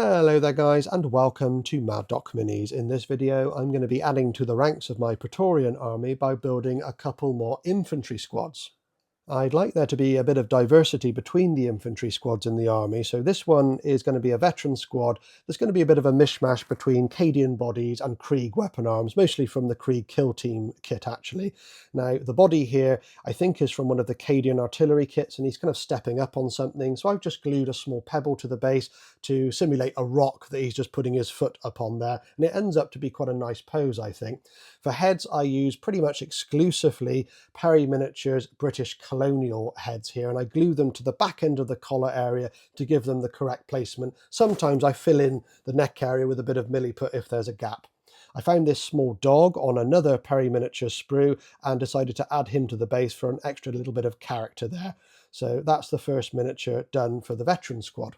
Hello there guys, and welcome to Mad Doc Minis. In this video I'm going to be adding to the ranks of my Praetorian army by building a couple more infantry squads. I'd like there to be a bit of diversity between the infantry squads in the army, so this one is going to be a veteran squad. There's going to be a bit of a mishmash between cadian bodies and Kreig weapon arms, mostly from the Kreig kill team kit actually. Now the body here I think is from one of the cadian artillery kits, and he's kind of stepping up on something, so I've just glued a small pebble to the base to simulate a rock that he's just putting his foot up on there, and it ends up to be quite a nice pose I think. For heads I use pretty much exclusively Perry Miniatures British colonial heads here, and I glue them to the back end of the collar area to give them the correct placement. Sometimes I fill in the neck area with a bit of milliput if there's a gap. I found this small dog on another Perry Miniatures sprue and decided to add him to the base for an extra little bit of character there. So that's the first miniature done for the veteran squad.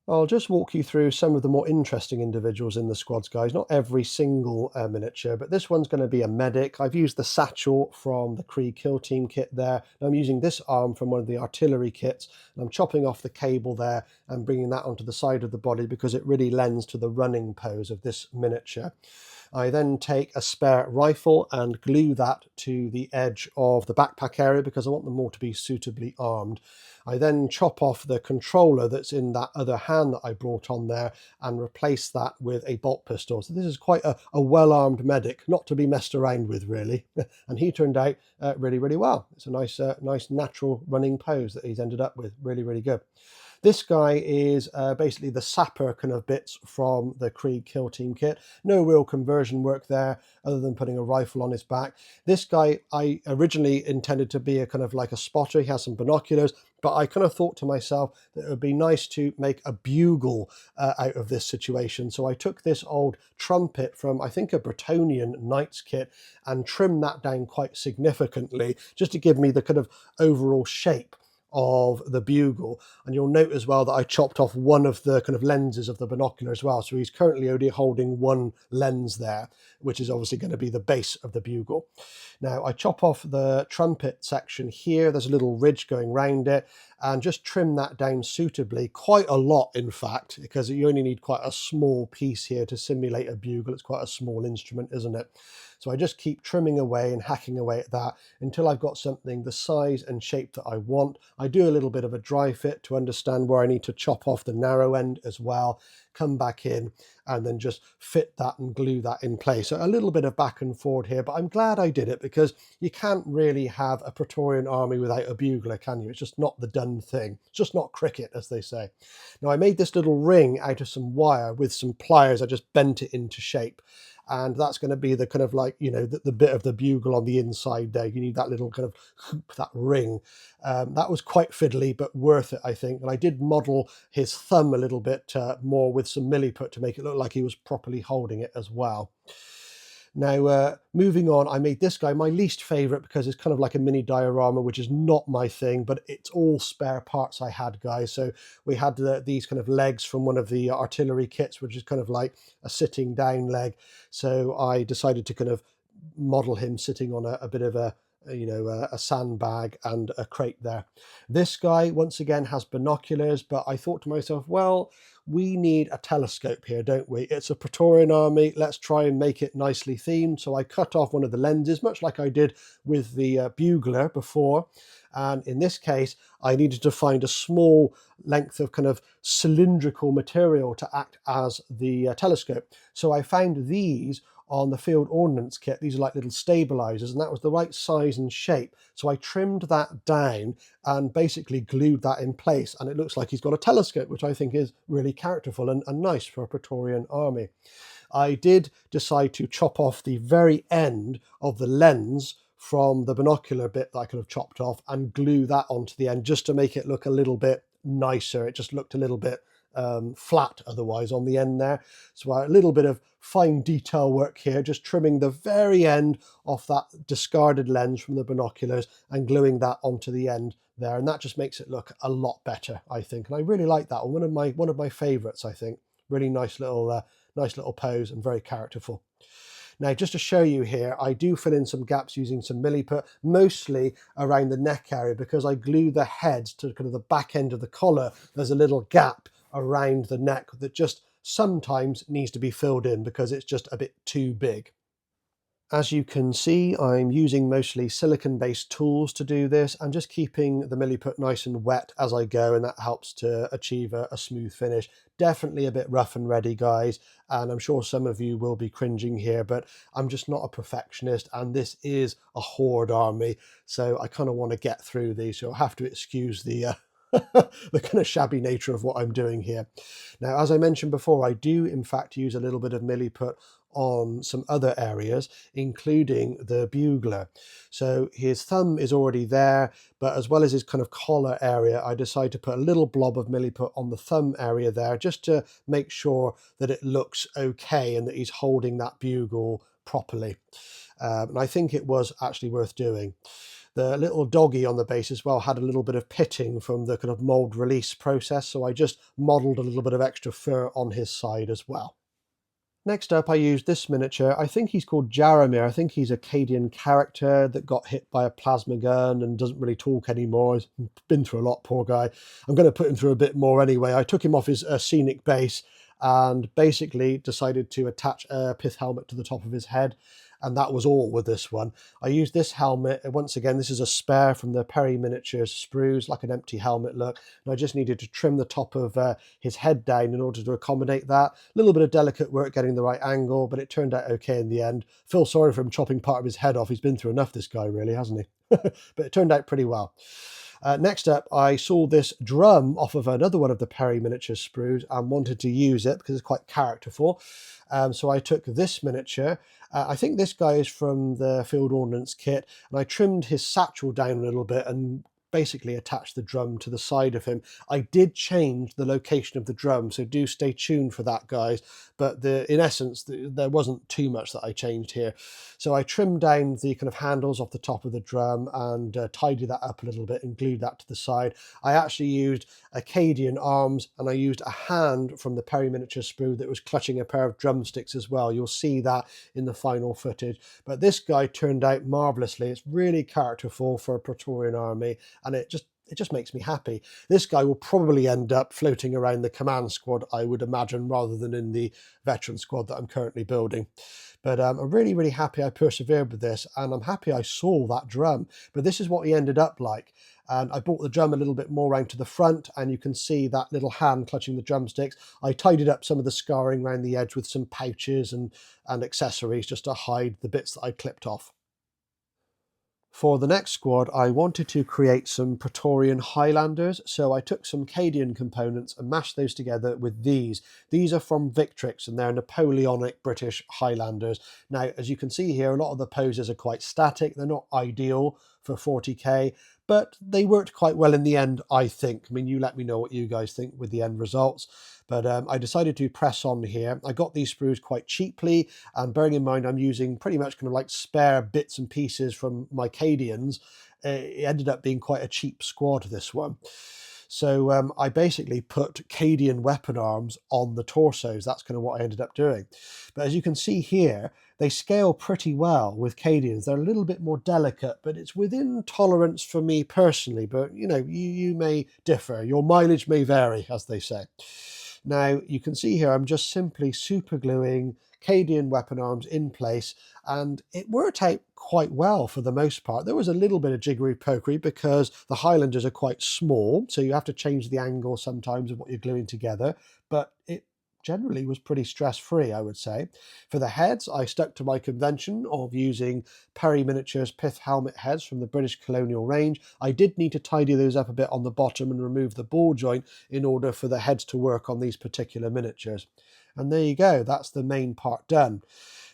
I'll just walk you through some of the more interesting individuals in the squads, guys. Not every single miniature, but this one's going to be a medic. I've used the satchel from the Kreig kill team kit there. I'm using this arm from one of the artillery kits, and I'm chopping off the cable there and bringing that onto the side of the body because it really lends to the running pose of this miniature. I then take a spare rifle and glue that to the edge of the backpack area because I want them all to be suitably armed. I then chop off the controller that's in that other hand that I brought on there and replace that with a bolt pistol. So this is quite a well-armed medic, not to be messed around with really. And he turned out really well. It's a nice natural running pose that he's ended up with. Really good. This guy is basically the sapper kind of bits from the Kreig kill team kit. No real conversion work there other than putting a rifle on his back. This guy I originally intended to be a kind of like a spotter. He has some binoculars, but I kind of thought to myself that it would be nice to make a bugle out of this situation. So I took this old trumpet from I think a Praetorian Knights kit and trimmed that down quite significantly just to give me the kind of overall shape of the bugle. And you'll note as well that I chopped off one of the kind of lenses of the binocular as well, so he's currently only holding one lens there, which is obviously going to be the base of the bugle. Now I chop off the trumpet section here, there's a little ridge going round it, and just trim that down suitably, quite a lot in fact, because you only need quite a small piece here to simulate a bugle. It's quite a small instrument, isn't it? So I just keep trimming away and hacking away at that until I've got something the size and shape that I want. I do a little bit of a dry fit to understand where I need to chop off the narrow end as well, come back in and then just fit that and glue that in place. So a little bit of back and forward here, but I'm glad I did it because you can't really have a Praetorian army without a bugler, can you? It's just not the done thing. It's just not cricket, as they say. Now I made this little ring out of some wire with some pliers. I just bent it into shape. And that's going to be the kind of like, you know, the bit of the bugle on the inside there. You need that little kind of hoop, that ring. That was quite fiddly, but worth it, I think. And I did model his thumb a little bit more with some milliput to make it look like he was properly holding it as well. Now, moving on, I made this guy my least favorite because it's kind of like a mini diorama, which is not my thing, but it's all spare parts I had, guys. So we had these kind of legs from one of the artillery kits, which is kind of like a sitting down leg. So I decided to kind of model him sitting on a bit of a sandbag and a crate there. This guy once again has binoculars, but I thought to myself, well, we need a telescope here, don't we? It's a Praetorian army, let's try and make it nicely themed. So I cut off one of the lenses, much like I did with the bugler before, and in this case I needed to find a small length of kind of cylindrical material to act as the telescope. So I found these on the field ordnance kit. These are like little stabilizers, and that was the right size and shape. So I trimmed that down and basically glued that in place, and it looks like he's got a telescope, which I think is really characterful and nice for a Praetorian army. I did decide to chop off the very end of the lens from the binocular bit that I could have chopped off and glue that onto the end just to make it look a little bit nicer. It just looked a little bit flat otherwise on the end there. So a little bit of fine detail work here, just trimming the very end off that discarded lens from the binoculars and gluing that onto the end there, and that just makes it look a lot better, I think. And I really like that one. One of my favorites, I think. Really nice little pose and very characterful. Now, just to show you here, I do fill in some gaps using some milliput, mostly around the neck area, because I glue the head to kind of the back end of the collar. There's a little gap around the neck that just sometimes needs to be filled in because it's just a bit too big. As you can see, I'm using mostly silicon-based tools to do this. I'm just keeping the milliput nice and wet as I go, and that helps to achieve a smooth finish. Definitely a bit rough and ready, guys, and I'm sure some of you will be cringing here, but I'm just not a perfectionist, and this is a horde army, so I kind of want to get through these, so I'll have to excuse the the kind of shabby nature of what I'm doing here. Now, as I mentioned before, I do in fact use a little bit of milliput on some other areas, including the bugler. So his thumb is already there, but as well as his kind of collar area, I decided to put a little blob of milliput on the thumb area there, just to make sure that it looks okay and that he's holding that bugle properly. And I think it was actually worth doing. The little doggy on the base as well had a little bit of pitting from the kind of mold release process, so I just modelled a little bit of extra fur on his side as well. Next up, I used this miniature. I think he's called Jaromir. I think he's a Cadian character that got hit by a plasma gun and doesn't really talk anymore. He's been through a lot, poor guy. I'm going to put him through a bit more anyway. I took him off his scenic base and basically decided to attach a pith helmet to the top of his head. And that was all with this one. I used this helmet. Once again, this is a spare from the Perry Miniatures sprues, like an empty helmet look. And I just needed to trim the top of his head down in order to accommodate that. A little bit of delicate work getting the right angle, but it turned out okay in the end. Feel sorry for him chopping part of his head off. He's been through enough, this guy, really, hasn't he? But it turned out pretty well. Next up, I saw this drum off of another one of the Perry Miniature sprues and wanted to use it because it's quite characterful. So I took this miniature. I think this guy is from the Field Ordnance kit, and I trimmed his satchel down a little bit and basically attached the drum to the side of him. I did change the location of the drum, so do stay tuned for that, guys. But in essence, there wasn't too much that I changed here. So I trimmed down the kind of handles off the top of the drum and tidied that up a little bit and glued that to the side. I actually used cadian arms, and I used a hand from the Perry Miniature sprue that was clutching a pair of drumsticks as well. You'll see that in the final footage. But this guy turned out marvellously. It's really characterful for a Praetorian army, and it just makes me happy. This guy will probably end up floating around the command squad, I would imagine, rather than in the veteran squad that I'm currently building. But I'm really, really happy I persevered with this, and I'm happy I saw that drum. But this is what he ended up like. And I brought the drum a little bit more round to the front, and you can see that little hand clutching the drumsticks. I tidied up some of the scarring around the edge with some pouches and accessories just to hide the bits that I clipped off. For the next squad, I wanted to create some Praetorian Highlanders, so I took some Cadian components and mashed those together with these. These are from Victrix, and they're Napoleonic British Highlanders. Now, as you can see here, a lot of the poses are quite static. They're not ideal for 40k, but they worked quite well in the end, I think. I mean, you let me know what you guys think with the end results. But I decided to press on here. I got these sprues quite cheaply, and bearing in mind I'm using pretty much kind of like spare bits and pieces from my Cadians, it ended up being quite a cheap squad, this one. So I basically put Cadian weapon arms on the torsos. That's kind of what I ended up doing. But as you can see here, they scale pretty well with Cadians. They're a little bit more delicate, but it's within tolerance for me personally. But, you know, you may differ. Your mileage may vary, as they say. Now, you can see here, I'm just simply super gluing Cadian weapon arms in place, and it worked out quite well for the most part. There was a little bit of jiggery pokery because the Highlanders are quite small, so you have to change the angle sometimes of what you're gluing together, but it generally was pretty stress-free, I would say. For the heads, I stuck to my convention of using Perry Miniatures pith helmet heads from the British Colonial range. I did need to tidy those up a bit on the bottom and remove the ball joint in order for the heads to work on these particular miniatures. And there you go, that's the main part done.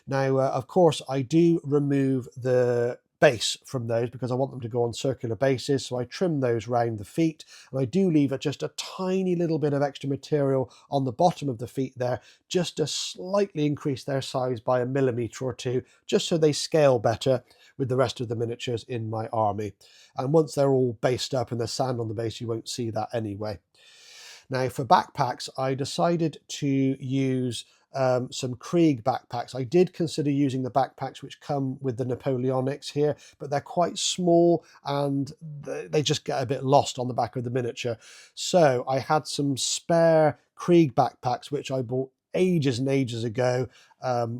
Now, of course, I do remove the base from those because I want them to go on circular bases, so I trim those round the feet, and I do leave just a tiny little bit of extra material on the bottom of the feet there, just to slightly increase their size by a millimetre or two, just so they scale better with the rest of the miniatures in my army. And once they're all based up and there's sand on the base, you won't see that anyway. Now, for backpacks, I decided to use some Kreig backpacks. I did consider using the backpacks which come with the Napoleonics here, but they're quite small and they just get a bit lost on the back of the miniature. So I had some spare Kreig backpacks which I bought ages and ages ago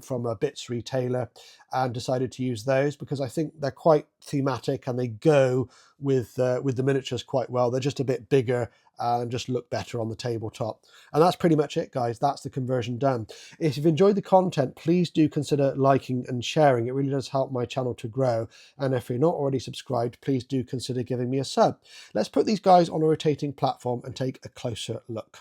from a bits retailer, and decided to use those because I think they're quite thematic and they go with the miniatures quite well. They're just a bit bigger and just look better on the tabletop. And that's pretty much it, guys. That's the conversion done. If you've enjoyed the content, please do consider liking and sharing. It really does help my channel to grow. And if you're not already subscribed, please do consider giving me a sub. Let's put these guys on a rotating platform and take a closer look.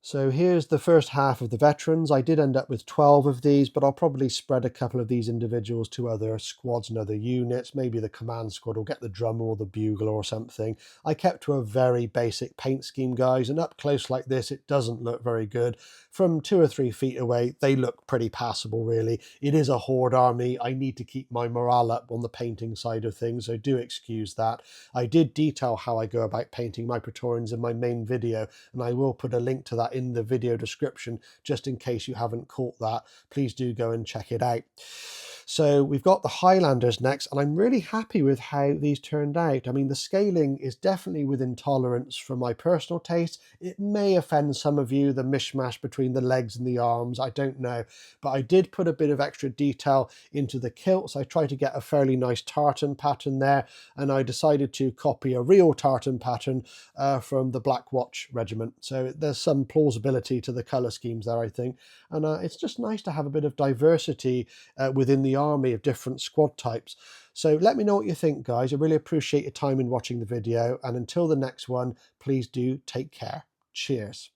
So here's the first half of the veterans. I did end up with 12 of these, but I'll probably spread a couple of these individuals to other squads and other units. Maybe the command squad will get the drummer or the bugler or something. I kept to a very basic paint scheme, guys, and up close like this, it doesn't look very good. From 2 or 3 feet away, they look pretty passable, really. It is a horde army. I need to keep my morale up on the painting side of things, so do excuse that. I did detail how I go about painting my Praetorians in my main video, and I will put a link to that in the video description just in case you haven't caught that. Please do go and check it out. So we've got the Highlanders next, and I'm really happy with how these turned out. I mean, the scaling is definitely within tolerance for my personal taste. It may offend some of you, the mishmash between the legs and the arms, I don't know. But I did put a bit of extra detail into the kilts. I tried to get a fairly nice tartan pattern there, and I decided to copy a real tartan pattern from the Black Watch Regiment. So there's some plausibility to the colour schemes there, I think. And it's just nice to have a bit of diversity within the army of different squad types. So let me know what you think, guys. I really appreciate your time in watching the video, and until the next one, please do take care. Cheers.